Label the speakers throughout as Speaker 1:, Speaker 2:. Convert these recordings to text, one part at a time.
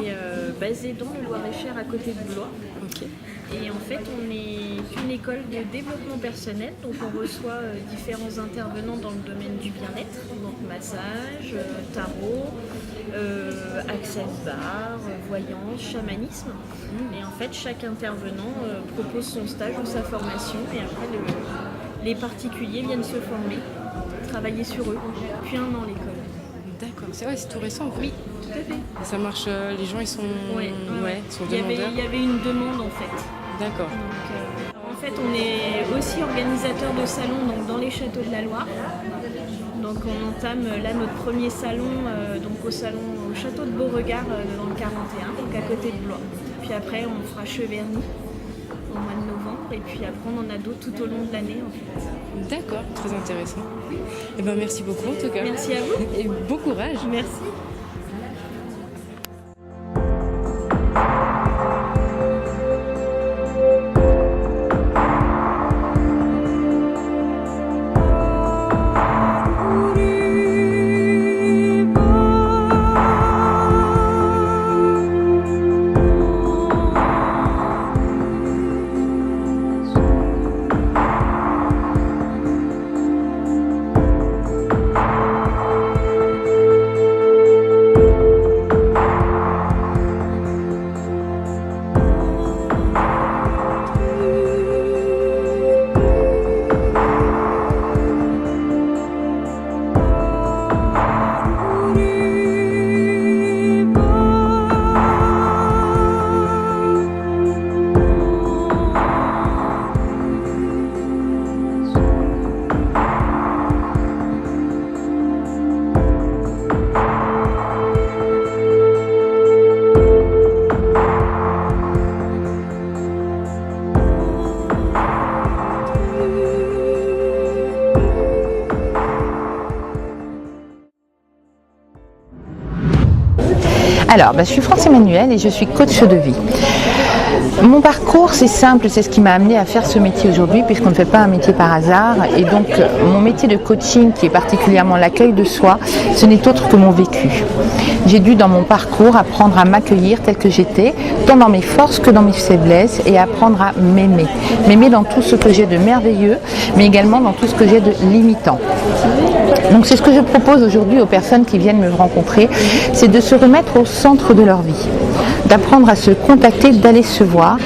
Speaker 1: qui est basée dans le Loir-et-Cher à côté de Blois.
Speaker 2: Okay.
Speaker 1: Et en fait, on est une école de développement personnel, donc on reçoit différents intervenants dans le domaine du bien-être, donc massage, tarot, access bar, voyance, chamanisme. Et en fait, chaque intervenant propose son stage ou sa formation et après les particuliers viennent se former, travailler sur eux depuis 1 an l'école.
Speaker 2: D'accord, c'est tout récent en fait.
Speaker 1: Oui, tout à fait.
Speaker 2: Et ça marche, les gens ils sont, sont demandeurs.
Speaker 1: Il y avait une demande en fait.
Speaker 2: D'accord.
Speaker 1: En fait, on est aussi organisateur de salons donc, dans les châteaux de la Loire. Donc on entame là notre premier salon au château de Beauregard dans le 41, donc à côté de Blois. Puis après on fera Cheverny au mois de novembre et puis après on en a d'autres tout au long de l'année en fait.
Speaker 2: D'accord, très intéressant. Et ben merci beaucoup en tout cas.
Speaker 1: Merci à vous.
Speaker 2: Et bon courage.
Speaker 1: Merci.
Speaker 3: Alors, je suis France Emmanuel et je suis coach de vie. Mon parcours, c'est simple, c'est ce qui m'a amené à faire ce métier aujourd'hui, puisqu'on ne fait pas un métier par hasard. Et donc, mon métier de coaching, qui est particulièrement l'accueil de soi, ce n'est autre que mon vécu. J'ai dû, dans mon parcours, apprendre à m'accueillir tel que j'étais, tant dans mes forces que dans mes faiblesses, et apprendre à m'aimer. M'aimer dans tout ce que j'ai de merveilleux, mais également dans tout ce que j'ai de limitant. Donc, c'est ce que je propose aujourd'hui aux personnes qui viennent me rencontrer, c'est de se remettre au centre de leur vie, d'apprendre à se contacter, d'aller se voir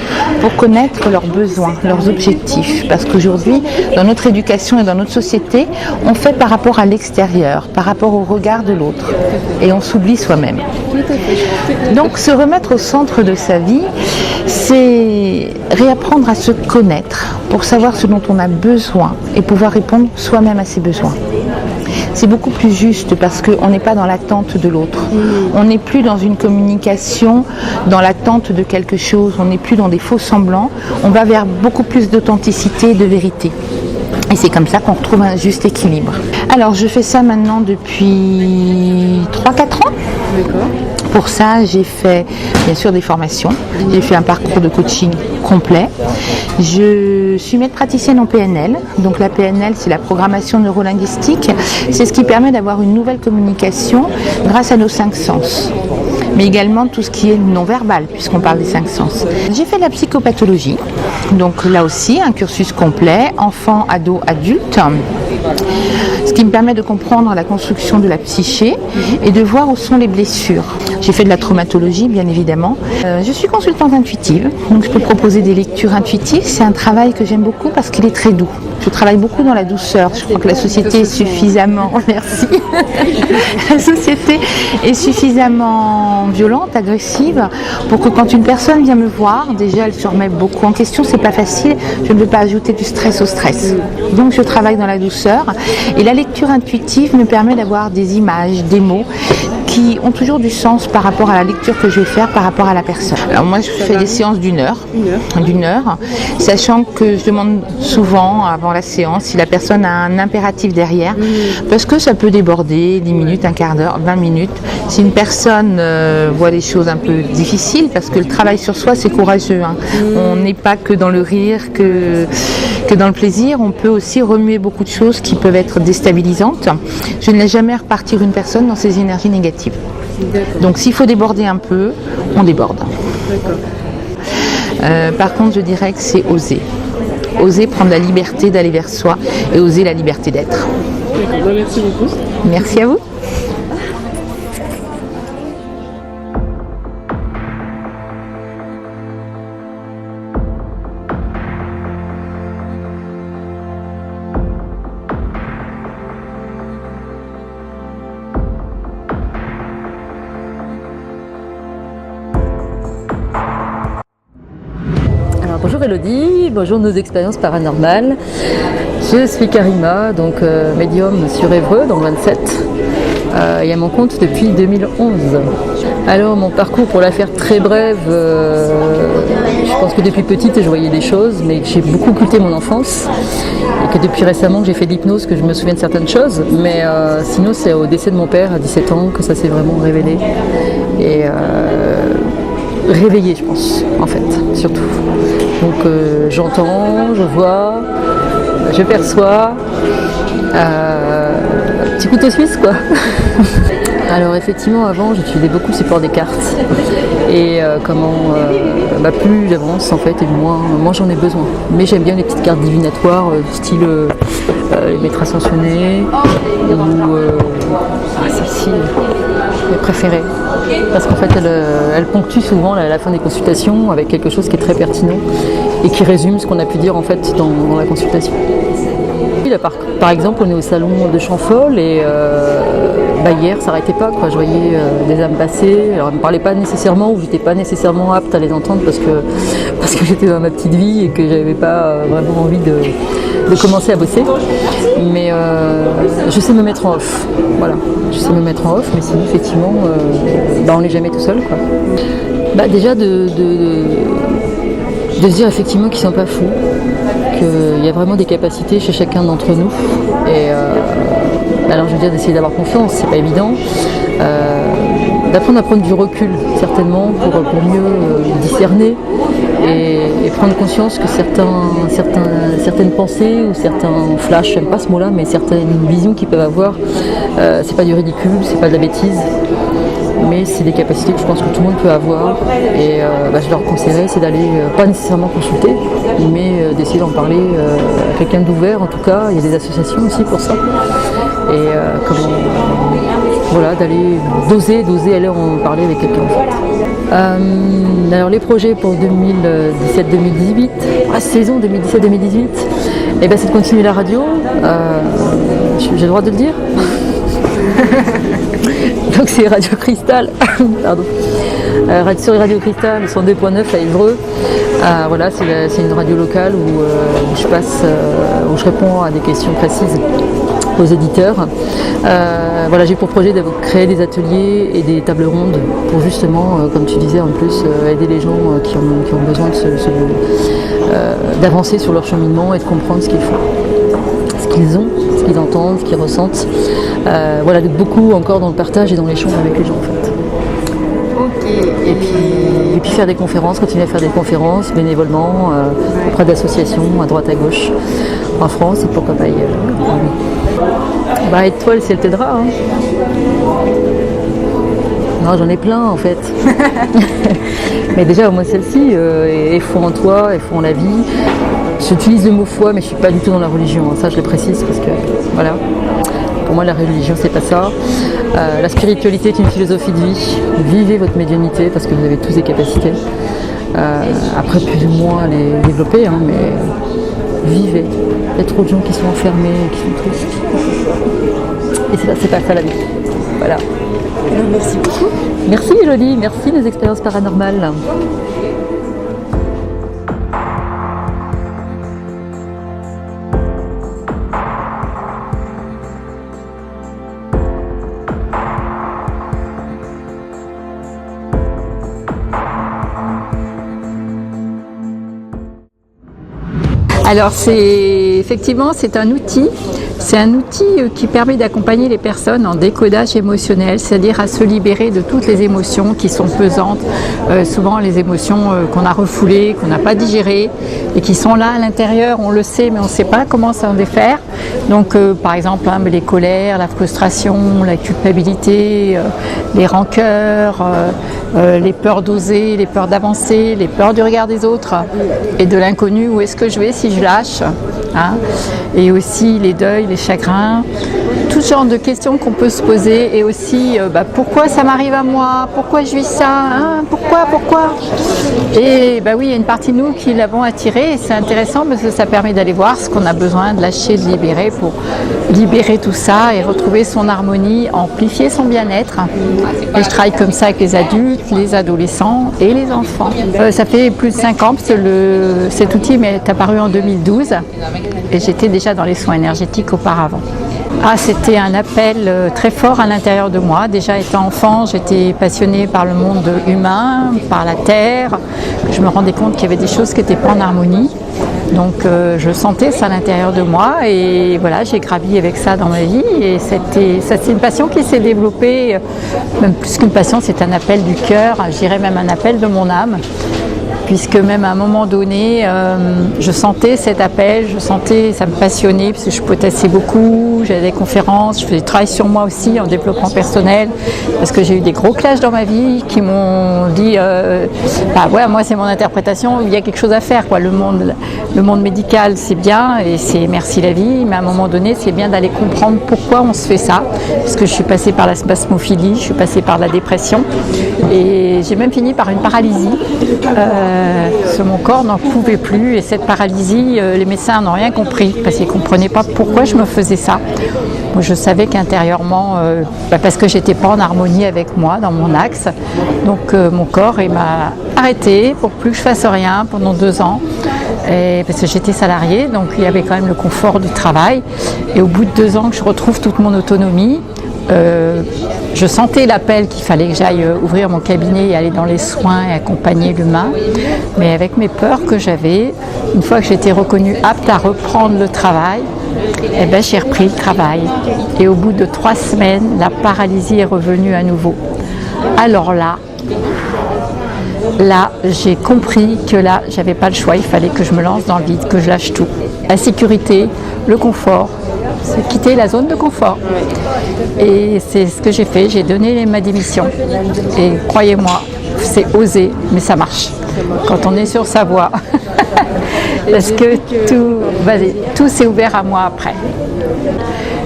Speaker 3: pour connaître leurs besoins, leurs objectifs. Parce qu'aujourd'hui, dans notre éducation et dans notre société, on fait par rapport à l'extérieur, par rapport au regard de l'autre. Et on s'oublie soi-même. Donc se remettre au centre de sa vie, c'est réapprendre à se connaître pour savoir ce dont on a besoin et pouvoir répondre soi-même à ses besoins. C'est beaucoup plus juste parce qu'on n'est pas dans l'attente de l'autre. On n'est plus dans une communication, dans l'attente de quelque chose. On n'est plus dans des faux semblants. On va vers beaucoup plus d'authenticité et de vérité. Et c'est comme ça qu'on retrouve un juste équilibre. Alors je fais ça maintenant depuis 3-4 ans. D'accord. Pour ça, j'ai fait bien sûr des formations. J'ai fait un parcours de coaching complet. Je suis maître praticienne en PNL. Donc la PNL, c'est la programmation neurolinguistique. C'est ce qui permet d'avoir une nouvelle communication grâce à nos 5 sens. mais également tout ce qui est non-verbal, puisqu'on parle des 5 sens. J'ai fait de la psychopathologie, donc là aussi un cursus complet, enfant, ado, adulte, ce qui me permet de comprendre la construction de la psyché et de voir où sont les blessures. J'ai fait de la traumatologie, bien évidemment. Je suis consultante intuitive, donc je peux proposer des lectures intuitives. C'est un travail que j'aime beaucoup parce qu'il est très doux. Je travaille beaucoup dans la douceur. Je crois que la société est suffisamment... Merci. La société est suffisamment violente, agressive, pour que quand une personne vient me voir, déjà elle se remet beaucoup en question. C'est pas facile. Je ne veux pas ajouter du stress au stress. Donc je travaille dans la douceur. Et la lecture intuitive me permet d'avoir des images, des mots qui ont toujours du sens par rapport à la lecture que je vais faire, par rapport à la personne. Alors moi je fais des séances d'une heure, sachant que je demande souvent avant la séance si la personne a un impératif derrière, parce que ça peut déborder 10 minutes, un quart d'heure, 20 minutes. Si une personne voit des choses un peu difficiles, parce que le travail sur soi c'est courageux, hein. On n'est pas que dans le rire, que dans le plaisir, on peut aussi remuer beaucoup de choses qui peuvent être déstabilisantes. Je ne laisse jamais repartir une personne dans ses énergies négatives. Donc s'il faut déborder un peu, on déborde. Par contre, je dirais que c'est oser. Oser prendre la liberté d'aller vers soi et oser la liberté d'être.
Speaker 2: Merci beaucoup.
Speaker 3: Merci à vous.
Speaker 4: Bonjour Elodie, bonjour nos expériences paranormales. Je suis Karima, donc médium sur Évreux, dans le 27, et à mon compte depuis 2011. Alors mon parcours, pour la faire très brève, je pense que depuis petite je voyais des choses, mais que j'ai beaucoup occulté mon enfance, et que depuis récemment que j'ai fait de l'hypnose, que je me souviens de certaines choses, mais sinon c'est au décès de mon père à 17 ans que ça s'est vraiment révélé. Et réveillé, je pense, en fait, surtout. Donc j'entends, je vois, je perçois, un petit couteau suisse quoi. Alors effectivement avant j'utilisais beaucoup le support des cartes et plus j'avance en fait et moins j'en ai besoin. Mais j'aime bien les petites cartes divinatoires style les maîtres ascensionnés ou celle-ci, mes préférées. Parce qu'en fait elle ponctue souvent la fin des consultations avec quelque chose qui est très pertinent et qui résume ce qu'on a pu dire en fait dans la consultation. Là, par exemple on est au salon de Chamfol et hier ça n'arrêtait pas quoi. Je voyais des âmes passer, alors elles ne me parlaient pas nécessairement ou j'étais pas nécessairement apte à les entendre parce que j'étais dans ma petite vie et que j'avais pas vraiment envie de commencer à bosser, mais je sais me mettre en off, voilà, je sais me mettre en off, mais sinon effectivement on n'est jamais tout seul quoi. Déjà de se dire effectivement qu'ils ne sont pas fous, qu'il y a vraiment des capacités chez chacun d'entre nous, et alors je veux dire d'essayer d'avoir confiance, c'est pas évident, d'apprendre à prendre du recul certainement pour mieux discerner et prendre conscience que certaines pensées ou certains flashs, j'aime pas ce mot là, mais certaines visions qu'ils peuvent avoir, c'est pas du ridicule, c'est pas de la bêtise, mais c'est des capacités que je pense que tout le monde peut avoir, et je leur conseillerais c'est d'aller pas nécessairement consulter, mais d'essayer d'en parler à quelqu'un d'ouvert en tout cas. Il y a des associations aussi pour ça, et d'oser aller en parler avec quelqu'un en fait. Alors les projets pour 2017-2018, saison 2017-2018, c'est de continuer la radio, j'ai le droit de le dire. Donc c'est Radio Cristal, pardon. Sur Radio Cristal, 102.9 à Évreux. C'est une radio locale où je réponds à des questions précises aux éditeurs. J'ai pour projet de créer des ateliers et des tables rondes pour justement, comme tu disais en plus, aider les gens qui ont besoin d'avancer sur leur cheminement et de comprendre ce qu'ils font, ce qu'ils ont, ce qu'ils entendent, ce qu'ils ressentent. D'être beaucoup encore dans le partage et dans l'échange avec les gens en fait.
Speaker 1: Ok.
Speaker 4: Et puis faire des conférences, continuer à faire des conférences bénévolement auprès d'associations à droite à gauche en France et pourquoi pas ailleurs. Aide-toi, le ciel t'aidera. Non, j'en ai plein en fait. Mais déjà au moins celle-ci, et foi en toi, et foi en la vie. J'utilise le mot foi, mais je suis pas du tout dans la religion. Ça, je le précise parce que voilà. Pour moi, la religion, c'est pas ça. La spiritualité est une philosophie de vie. Vivez votre médiumnité parce que vous avez tous des capacités. Après, plus ou moins les développer, hein, mais vivez. Il y a trop de gens qui sont enfermés, qui sont tristes. Et c'est pas ça la vie. Voilà.
Speaker 2: Merci beaucoup.
Speaker 4: Merci Jolie, merci les expériences paranormales. Alors effectivement c'est un outil. C'est un outil qui permet d'accompagner les personnes en décodage émotionnel, c'est-à-dire à se libérer de toutes les émotions qui sont pesantes, souvent les émotions qu'on a refoulées, qu'on n'a pas digérées et qui sont là à l'intérieur, on le sait mais on ne sait pas comment s'en défaire. Donc par exemple les colères, la frustration, la culpabilité, les rancœurs, les peurs d'oser, les peurs d'avancer, les peurs du regard des autres et de l'inconnu, où est-ce que je vais si je lâche, hein, et aussi les deuils, les chagrins, tout genre de questions qu'on peut se poser, et aussi pourquoi ça m'arrive à moi, pourquoi je vis ça, hein, pourquoi et oui, il y a une partie de nous qui l'avons attiré et c'est intéressant parce que ça permet d'aller voir ce qu'on a besoin de lâcher, de libérer pour libérer tout ça et retrouver son harmonie, amplifier son bien-être. Et je travaille comme ça avec les adultes, les adolescents et les enfants. Ça fait plus de 5 ans parce que cet outil m'est apparu en 2012 et j'étais déjà dans les soins énergétiques auparavant. C'était un appel très fort à l'intérieur de moi. Déjà étant enfant, j'étais passionnée par le monde humain, par la terre. Je me rendais compte qu'il y avait des choses qui n'étaient pas en harmonie. Donc je sentais ça à l'intérieur de moi et voilà, j'ai gravi avec ça dans ma vie et c'est une passion qui s'est développée, même plus qu'une passion, c'est un appel du cœur, je dirais même un appel de mon âme. Puisque même à un moment donné, je sentais cet appel, ça me passionnait, parce que je potassais beaucoup, j'avais des conférences, je faisais du travail sur moi aussi en développement personnel, parce que j'ai eu des gros clashs dans ma vie qui m'ont dit, moi c'est mon interprétation, il y a quelque chose à faire, quoi. Le monde médical c'est bien, et c'est merci la vie, mais à un moment donné c'est bien d'aller comprendre pourquoi on se fait ça, parce que je suis passée par la spasmophilie, je suis passée par la dépression, et j'ai même fini par une paralysie. Mon corps n'en pouvait plus et cette paralysie, les médecins n'ont rien compris parce qu'ils ne comprenaient pas pourquoi je me faisais ça. Moi, je savais qu'intérieurement, parce que j'étais pas en harmonie avec moi dans mon axe, donc mon corps m'a arrêté pour plus que je fasse rien pendant 2 ans. Et parce que j'étais salariée, donc il y avait quand même le confort du travail. Et au bout de 2 ans que je retrouve toute mon autonomie, je sentais l'appel qu'il fallait que j'aille ouvrir mon cabinet et aller dans les soins et accompagner l'humain. Mais avec mes peurs que j'avais, une fois que j'étais reconnue apte à reprendre le travail, j'ai repris le travail. Et au bout de 3 semaines, la paralysie est revenue à nouveau. Alors là, j'ai compris que là, j'avais pas le choix, il fallait que je me lance dans le vide, que je lâche tout. La sécurité, le confort, c'est quitter la zone de confort. Et c'est ce que j'ai fait, j'ai donné ma démission. Et croyez-moi, c'est osé, mais ça marche. Quand on est sur sa voie. Parce que tout s'est ouvert à moi après.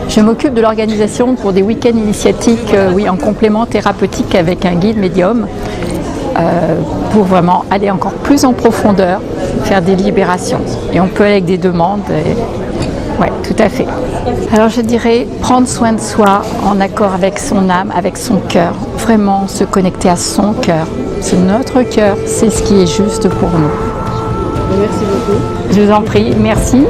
Speaker 4: Je m'occupe de l'organisation pour des week-ends initiatiques, en complément thérapeutique avec un guide médium. Pour vraiment aller encore plus en profondeur, faire des libérations. Et on peut aller avec des demandes. Oui, tout à fait. Alors je dirais prendre soin de soi en accord avec son âme, avec son cœur. Vraiment se connecter à son cœur. C'est notre cœur, c'est ce qui est juste pour nous.
Speaker 2: Merci beaucoup.
Speaker 4: Je vous en prie, merci.